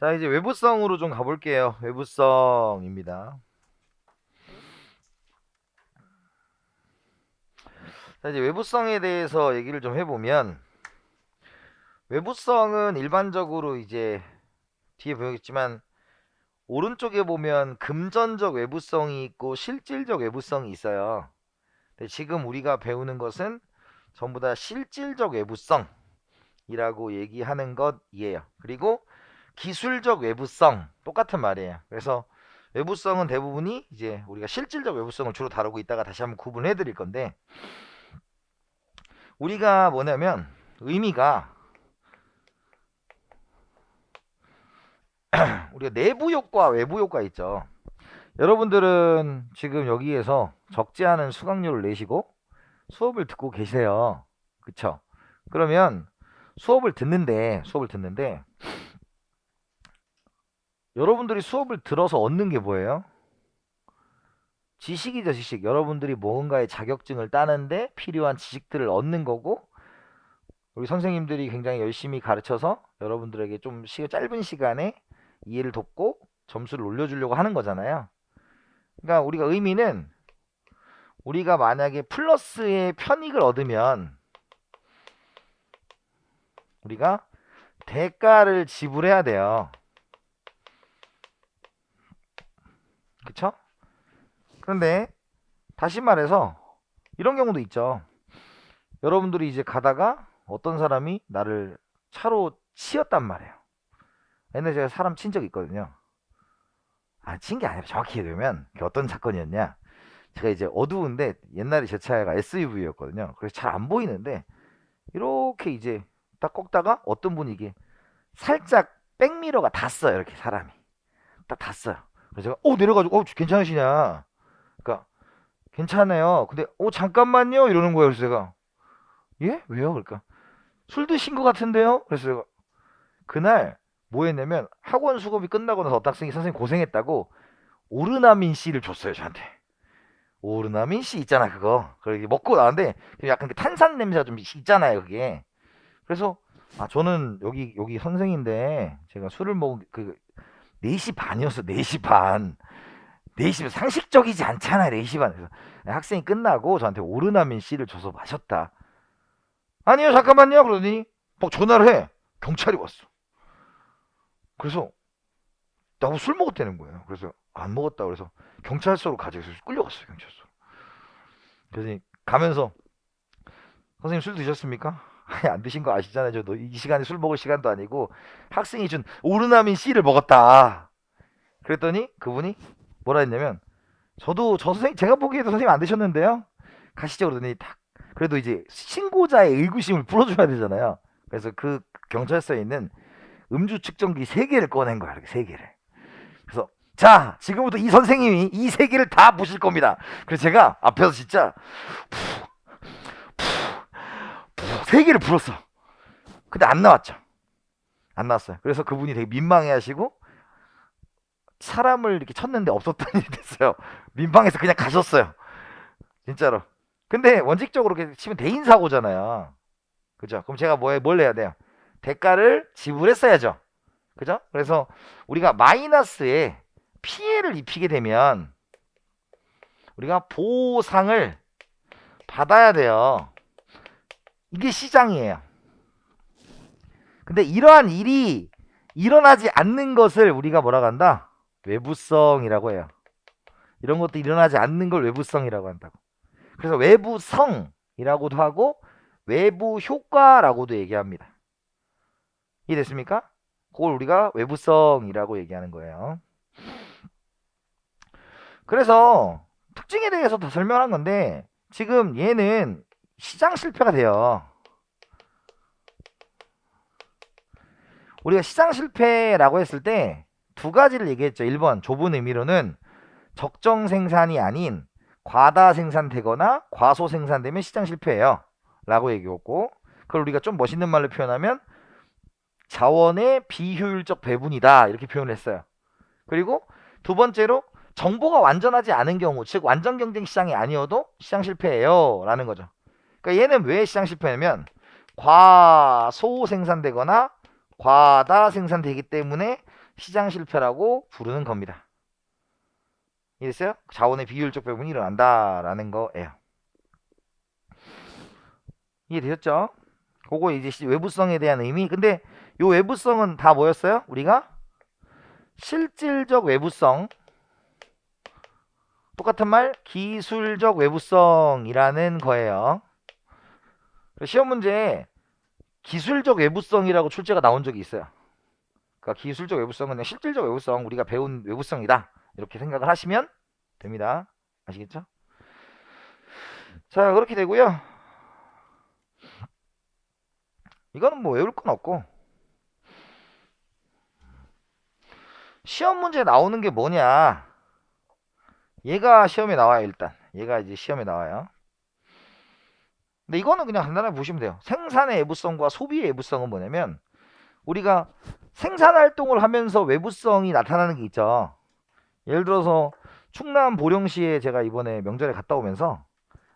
자, 이제 외부성으로 좀 가볼게요. 외부성입니다. 자, 이제 외부성에 대해서 얘기를 좀 해보면, 외부성은 일반적으로 이제 뒤에 보겠지만, 오른쪽에 보면 금전적 외부성이 있고 실질적 외부성이 있어요. 근데 지금 우리가 배우는 것은 전부 다 실질적 외부성이라고 얘기하는 것이에요. 그리고 기술적 외부성 똑같은 말이에요. 그래서 외부성은 대부분이 이제 우리가 실질적 외부성을 주로 다루고 있다가 다시 한번 구분해 드릴 건데, 우리가 뭐냐면 의미가 우리가 내부 효과 외부 효과 있죠. 여러분들은 지금 여기에서 적지 않은 수강료를 내시고 수업을 듣고 계세요. 그쵸? 그러면 수업을 듣는데 여러분들이 수업을 들어서 얻는 게 뭐예요? 지식이죠, 지식. 여러분들이 뭔가의 자격증을 따는데 필요한 지식들을 얻는 거고, 우리 선생님들이 굉장히 열심히 가르쳐서 여러분들에게 좀 짧은 시간에 이해를 돕고 점수를 올려주려고 하는 거잖아요. 그러니까 우리가 의미는, 우리가 만약에 플러스의 편익을 얻으면 우리가 대가를 지불해야 돼요. 그쵸? 그런데 다시 말해서 이런 경우도 있죠. 여러분들이 이제 가다가 어떤 사람이 나를 차로 치였단 말이에요. 옛날에 제가 사람 친 적이 있거든요. 친 게 아니라 정확히 얘기하면 그게 어떤 사건이었냐. 제가 이제 어두운데 옛날에 제 차가 SUV였거든요. 그래서 잘 안 보이는데 이렇게 이제 딱 꺾다가 어떤 분이 이게 살짝 백미러가 닿았어요. 이렇게 사람이 딱 닿았어요. 그래서 제가 내려가지고 괜찮으시냐. 그러니까 괜찮아요. 근데 잠깐만요 이러는 거예요. 그래서 제가 예? 왜요? 그러니까 술 드신 것 같은데요? 그래서 제가 그날 뭐 했냐면 학원 수업이 끝나고 나서 어떤 학생이 선생님 고생했다고 오르나민 씨를 줬어요. 저한테. 오르나민 씨 있잖아 그거. 그래 먹고 나왔는데 약간 그 탄산 냄새가 좀 있잖아요 그게. 그래서 저는 여기 선생인데 제가 술을 먹은 그 4시 반이었어. 4시 반. 4시 상식적이지 않잖아요. 4시 반. 그래서 학생이 끝나고 저한테 오르나민 씨를 줘서 마셨다. 아니요 잠깐만요 그러더니 막 전화를 해. 경찰이 왔어. 그래서 나하고 술 먹었다는 거예요. 그래서 안 먹었다 그래서 경찰서로 가져가서 끌려갔어요. 경찰서. 그래서 가면서 선생님 술 드셨습니까? 아니 안 드신 거 아시잖아요. 저도 이 시간에 술 먹을 시간도 아니고 학생이 준 오르나민 C를 먹었다. 그랬더니 그분이 뭐라 했냐면, 저 선생님 제가 보기에도 선생님 안 드셨는데요. 가시죠 그러더니 딱 그래도 이제 신고자의 의구심을 풀어줘야 되잖아요. 그래서 그 경찰서에 있는 음주 측정기 3개를 꺼낸 거야. 이렇게 3개를. 그래서 자 지금부터 이 선생님이 이 3개를 다 보실 겁니다. 그래서 제가 앞에서 진짜 3개를 불었어. 근데 안 나왔죠. 안 나왔어요. 그래서 그분이 되게 민망해하시고 사람을 이렇게 쳤는데 없었던 일이 됐어요. 민방에서 그냥 가셨어요. 진짜로. 근데 원칙적으로 이렇게 치면 대인 사고잖아요. 그죠? 그럼 제가 뭘 해야 돼요? 대가를 지불했어야죠. 그죠? 그래서 우리가 마이너스에 피해를 입히게 되면 우리가 보상을 받아야 돼요. 이게 시장이에요. 근데 이러한 일이 일어나지 않는 것을 우리가 뭐라고 한다? 외부성이라고 해요. 이런 것도 일어나지 않는 걸 외부성이라고 한다고. 그래서 외부성이라고도 하고 외부 효과라고도 얘기합니다. 이해됐습니까? 그걸 우리가 외부성이라고 얘기하는 거예요. 그래서 특징에 대해서 더 설명한 건데, 지금 얘는 시장 실패가 돼요. 우리가 시장 실패라고 했을 때 두 가지를 얘기했죠. 1번 좁은 의미로는 적정 생산이 아닌 과다 생산되거나 과소 생산되면 시장 실패예요 라고 얘기했고, 그걸 우리가 좀 멋있는 말로 표현하면 자원의 비효율적 배분이다 이렇게 표현을 했어요. 그리고 두 번째로 정보가 완전하지 않은 경우, 즉 완전 경쟁 시장이 아니어도 시장 실패예요 라는 거죠. 그러니까 얘는 왜 시장 실패냐면 과소 생산되거나 과다 생산되기 때문에 시장 실패라고 부르는 겁니다. 이랬어요? 자원의 비효율적 배분이 일어난다라는 거예요. 이해되셨죠? 그거 이제 외부성에 대한 의미. 근데 요 외부성은 다 뭐였어요? 우리가 실질적 외부성, 똑같은 말 기술적 외부성이라는 거예요. 시험 문제에 기술적 외부성이라고 출제가 나온 적이 있어요. 그러니까 기술적 외부성은 그냥 실질적 외부성, 우리가 배운 외부성이다, 이렇게 생각을 하시면 됩니다. 아시겠죠? 자, 그렇게 되고요. 이거는 뭐 외울 건 없고, 시험 문제 나오는 게 뭐냐, 얘가 시험에 나와요. 일단 얘가 이제 시험에 나와요. 근데 이거는 그냥 간단하게 보시면 돼요. 생산의 외부성과 소비의 외부성은 뭐냐면, 우리가 생산 활동을 하면서 외부성이 나타나는 게 있죠. 예를 들어서 충남 보령시에 제가 이번에 명절에 갔다 오면서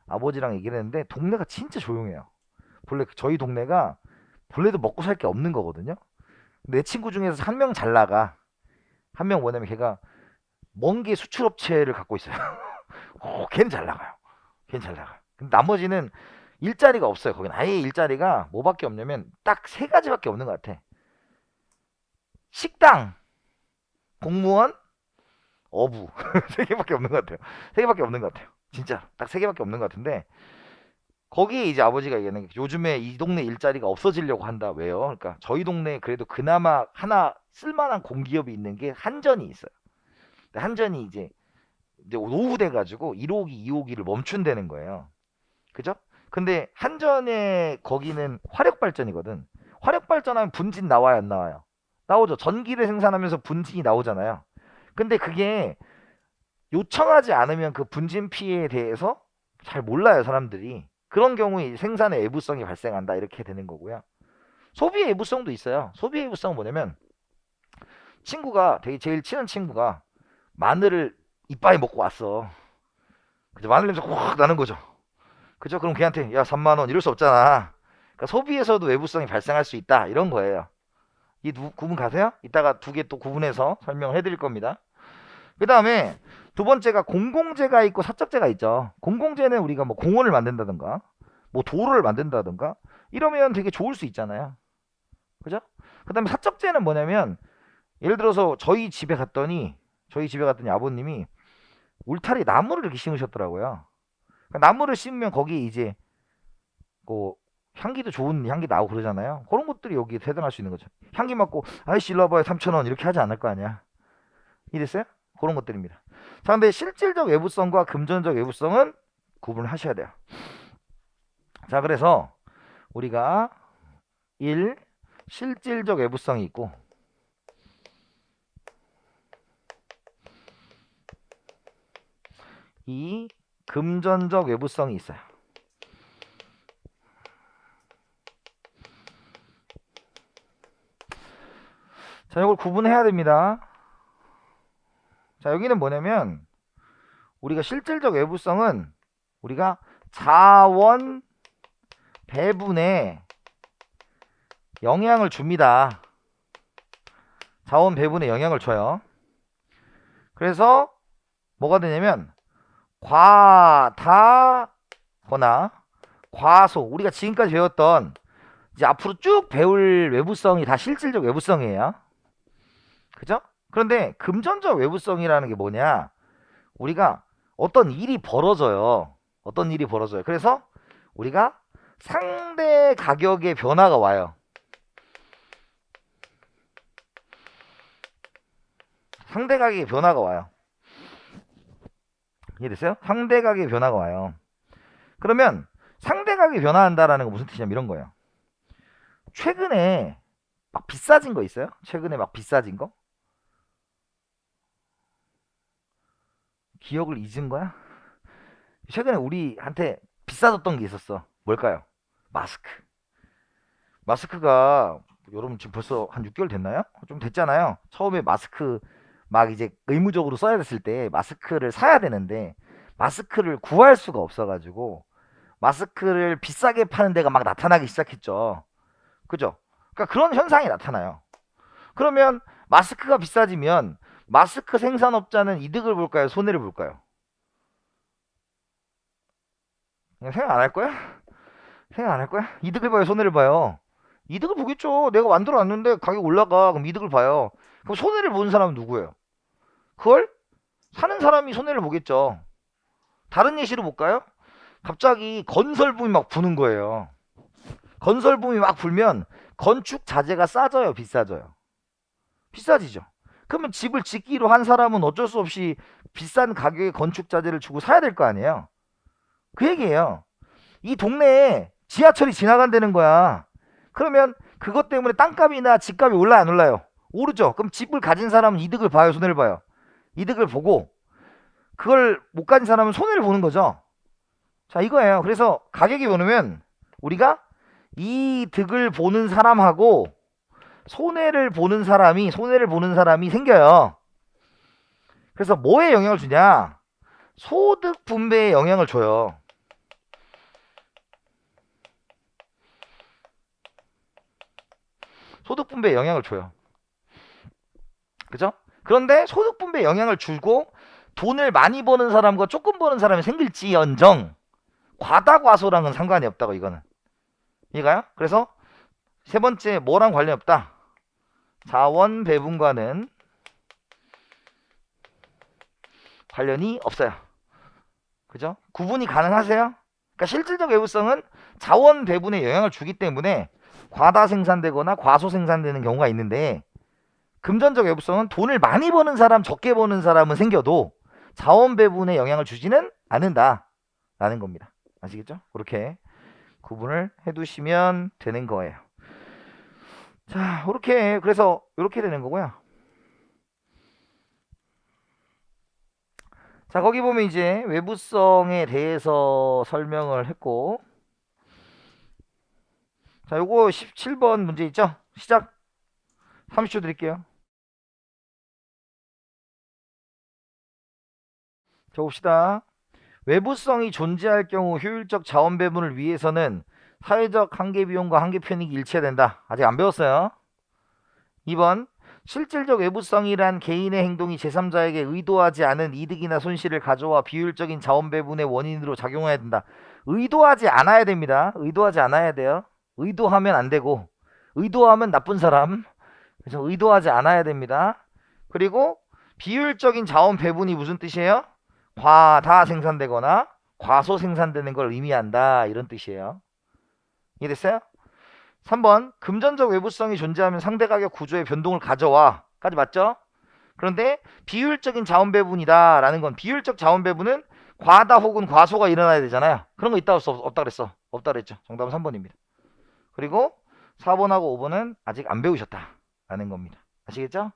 아버지랑 얘기를 했는데, 동네가 진짜 조용해요. 본래 저희 동네가 본래도 먹고 살 게 없는 거거든요. 내 친구 중에서 한 명 잘 나가. 한 명 뭐냐면 걔가 먼 게 수출업체를 갖고 있어요. 걔는 잘 나가요. 걔는 잘 나가요. 근데 나머지는 일자리가 없어요. 거긴 아예 일자리가 뭐밖에 없냐면 딱 세 가지밖에 없는 것 같아. 식당, 공무원, 어부. 세 개밖에 없는 것 같아요. 세 개밖에 없는 것 같아요. 진짜 딱 세 개밖에 없는 것 같은데, 거기에 이제 아버지가 얘기하는 게 요즘에 이 동네 일자리가 없어지려고 한다. 왜요? 그러니까 저희 동네에 그래도 그나마 하나 쓸만한 공기업이 있는 게 한전이 있어요. 근데 한전이 이제 노후 돼가지고 1호기, 2호기를 멈춘다는 거예요. 그죠? 근데 한전의 거기는 화력발전이거든. 화력발전하면 분진 나와요, 안 나와요? 나오죠. 전기를 생산하면서 분진이 나오잖아요. 근데 그게 요청하지 않으면 그 분진 피해에 대해서 잘 몰라요, 사람들이. 그런 경우에 생산의 외부성이 발생한다, 이렇게 되는 거고요. 소비의 외부성도 있어요. 소비의 외부성은 뭐냐면, 친구가, 되게 제일 친한 친구가 마늘을 이빨에 먹고 왔어. 그죠? 마늘 냄새 확 나는 거죠. 그죠? 그럼 걔한테 야 3만 원 이럴 수 없잖아. 그러니까 소비에서도 외부성이 발생할 수 있다, 이런 거예요. 이 구분 가세요? 이따가 두 개 또 구분해서 설명을 해드릴 겁니다. 그 다음에 두 번째가 공공재가 있고 사적재가 있죠. 공공재는 우리가 뭐 공원을 만든다든가 뭐 도로를 만든다든가 이러면 되게 좋을 수 있잖아요. 그죠? 그 다음에 사적재는 뭐냐면, 예를 들어서 저희 집에 갔더니 아버님이 울타리 나무를 이렇게 심으셨더라고요. 그러니까 나무를 심으면 거기에 이제 뭐 향기도 좋은 향기 나고 그러잖아요. 그런 것들이 여기에 해당할 수 있는 거죠. 향기 맡고 아이씨 일로 와봐요 3,000원 이렇게 하지 않을 거 아니야. 이랬어요? 그런 것들입니다. 자, 근데 실질적 외부성과 금전적 외부성은 구분을 하셔야 돼요. 자, 그래서 우리가 1. 실질적 외부성이 있고, 2. 금전적 외부성이 있어요. 자, 이걸 구분해야 됩니다. 자, 여기는 뭐냐면, 우리가 실질적 외부성은 우리가 자원 배분에 영향을 줍니다. 자원 배분에 영향을 줘요. 그래서 뭐가 되냐면, 과다거나 과소, 우리가 지금까지 배웠던 이제 앞으로 쭉 배울 외부성이 다 실질적 외부성이에요. 그죠? 그런데 금전적 외부성이라는 게 뭐냐? 우리가 어떤 일이 벌어져요. 어떤 일이 벌어져요. 그래서 우리가 상대 가격의 변화가 와요. 상대 가격의 변화가 와요. 이해됐어요? 상대 가격의 변화가 와요. 그러면 상대 가격이 변화한다라는 건 무슨 뜻이냐면 이런 거예요. 최근에 막 비싸진 거 있어요? 최근에 막 비싸진 거? 기억을 잊은 거야? 최근에 우리한테 비싸졌던 게 있었어. 뭘까요? 마스크. 마스크가 여러분 지금 벌써 한 6개월 됐나요? 좀 됐잖아요. 처음에 마스크 막 이제 의무적으로 써야 됐을 때 마스크를 사야 되는데 마스크를 구할 수가 없어가지고 마스크를 비싸게 파는 데가 막 나타나기 시작했죠. 그죠? 그러니까 그런 현상이 나타나요. 그러면 마스크가 비싸지면 마스크 생산업자는 이득을 볼까요? 손해를 볼까요? 그냥 생각 안 할 거야? 생각 안 할 거야? 이득을 봐요? 손해를 봐요? 이득을 보겠죠. 내가 만들어 놨는데 가격 올라가. 그럼 이득을 봐요. 그럼 손해를 보는 사람은 누구예요? 그걸 사는 사람이 손해를 보겠죠. 다른 예시로 볼까요? 갑자기 건설붐이 막 부는 거예요. 건설붐이 막 불면 건축 자재가 싸져요, 비싸져요? 비싸지죠. 그러면 집을 짓기로 한 사람은 어쩔 수 없이 비싼 가격의 건축 자재를 주고 사야 될 거 아니에요. 그 얘기예요. 이 동네에 지하철이 지나간다는 거야. 그러면 그것 때문에 땅값이나 집값이 올라요, 안 올라요? 오르죠. 그럼 집을 가진 사람은 이득을 봐요, 손해를 봐요? 이득을 보고, 그걸 못 가진 사람은 손해를 보는 거죠. 자, 이거예요. 그래서 가격이 오르면 우리가 이득을 보는 사람하고 손해를 보는 사람이 생겨요. 그래서 뭐에 영향을 주냐? 소득 분배에 영향을 줘요. 소득 분배에 영향을 줘요. 그죠? 그런데 소득 분배에 영향을 주고 돈을 많이 버는 사람과 조금 버는 사람이 생길지언정 과다과소랑은 상관이 없다고, 이거는. 이해가요? 그래서 세 번째, 뭐랑 관련이 없다? 자원 배분과는 관련이 없어요. 그죠? 구분이 가능하세요? 그러니까 실질적 외부성은 자원 배분에 영향을 주기 때문에 과다 생산되거나 과소 생산되는 경우가 있는데, 금전적 외부성은 돈을 많이 버는 사람, 적게 버는 사람은 생겨도 자원 배분에 영향을 주지는 않는다라는 겁니다. 아시겠죠? 그렇게 구분을 해두시면 되는 거예요. 자, 이렇게, 그래서 이렇게 되는 거고요. 자, 거기 보면 이제 외부성에 대해서 설명을 했고, 자, 요거 17번 문제 있죠? 시작. 30초 드릴게요. 자, 봅시다. 외부성이 존재할 경우 효율적 자원 배분을 위해서는 사회적 한계 비용과 한계 편익이 일치해야 된다. 아직 안 배웠어요. 2번, 실질적 외부성이란 개인의 행동이 제3자에게 의도하지 않은 이득이나 손실을 가져와 비효율적인 자원 배분의 원인으로 작용해야 된다. 의도하지 않아야 됩니다. 의도하지 않아야 돼요. 의도하면 안 되고, 의도하면 나쁜 사람. 그래서 의도하지 않아야 됩니다. 그리고 비효율적인 자원 배분이 무슨 뜻이에요? 과다 생산되거나 과소 생산되는 걸 의미한다, 이런 뜻이에요. 이해됐어요? 3번, 금전적 외부성이 존재하면 상대 가격 구조의 변동을 가져와 까지 맞죠? 그런데 비효율적인 자원 배분이다 라는 건, 비효율적 자원 배분은 과다 혹은 과소가 일어나야 되잖아요. 그런 거 있다 없다 그랬어? 없다 그랬죠. 정답은 3번입니다. 그리고 4번하고 5번은 아직 안 배우셨다 라는 겁니다. 아시겠죠?